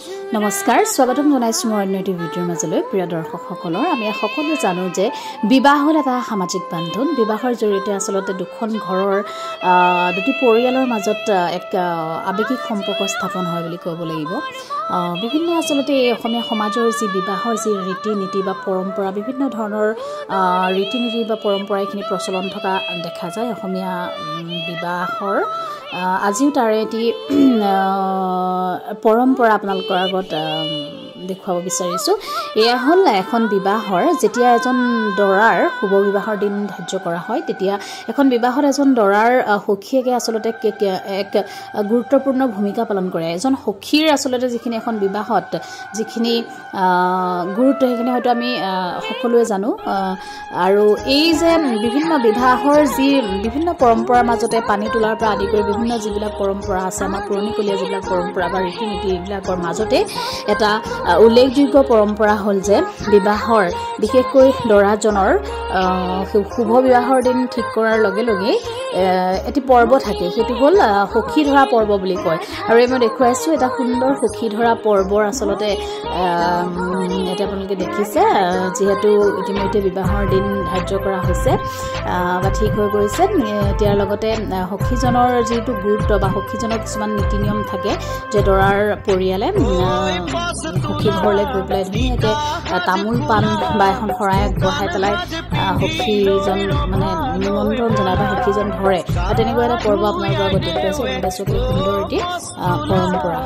নমস্কাৰ স্বাগতম জনাইছো মোৰ অন্য এটি ভিডিঅ'ৰ মাজলৈ প্ৰিয় দৰ্শকসকলৰ আমি সকলোৱে জানো যে বিবাহ হ'ল এটা সামাজিক বান্ধোন বিবাহৰ জৰিয়তে আসলতে দুখন ঘৰৰ দুটি পৰিয়ালৰ মাজত এক আবেগিক সম্পৰ্ক স্থাপন হয় বুলি ক'ব লাগিব বিভিন্ন আসলতে অসমীয়া সমাজৰ যি বিবাহৰ যি ৰীতি নীতি বা পৰম্পৰা বিভিন্ন ধৰণৰ ৰীতি নীতি বা পৰম্পৰা এখিনি প্ৰচলন থকা দেখা যায় অসমীয়া বিবাহৰ আজিও তাৰে এটি পৰম্পৰা আপোনালোকৰ আগত দেখুৱাব বিচাৰিছো এয়া হ'ল এখন বিবাহৰ যেতিয়া এজন দৰাৰ শুভ বিবাহৰ দিন ধাৰ্য কৰা হয় তেতিয়া এখন বিবাহত এজন দৰাৰ সখীয়েকে আসলতে এক গুৰুত্বপূৰ্ণ ভূমিকা পালন কৰে এজন সখীৰ আসলতে যিখিনি এখন বিবাহত যিখিনি গুৰুত্ব সেইখিনি হয়তো আমি সকলোৱে জানো আৰু এই যে বিভিন্ন বিবাহৰ যি বিভিন্ন পৰম্পৰাৰ মাজতে পানী তোলাৰ পৰা আদি কৰি বিভিন্ন যিবিলাক পৰম্পৰা আছে আমাৰ পুৰণিকলীয়া যিবিলাক পৰম্পৰা বা ৰীতি নীতি এইবিলাকৰ মাজতে এটা উল্লেখযোগ্য পৰম্পৰা হ'ল যে বিবাহৰ বিশেষকৈ দৰাজনৰ শুভ বিবাহৰ দিন ঠিক কৰাৰ লগে লগে এটি পৰ্ব থাকে সেইটো হ'ল সখী ধৰা পৰ্ব বুলি কয় আৰু মই দেখুৱাইছো এটা সুন্দৰ সখী ধৰা পৰ্বৰ আসলতে এটা আপোনালোকে দেখিছে যেহেতু ইতিমধ্যে বিবাহৰ দিন ধাৰ্য কৰা হৈছে বা ঠিক হৈ গৈছে ইয়াৰ লগতে সখীজনৰ যিটো গুৰুত্ব বা সখীজনৰ কিছুমান নীতি নিয়ম থাকে যে দৰাৰ পৰিয়ালে সখী ঘৰলৈ গৈ পেলাই ধুনীয়াকৈ তামোল পাণ বা এখন শৰাই আগবঢ়াই পেলাই সখীজন মানে নিমন্ত্ৰণ জনাই বা সখীজন ধৰে তেনেকুৱা এটা পৰ্ব আপোনালোকৰ আগত দেখুৱাইছোঁ সুন্দৰ এটি পৰম্পৰা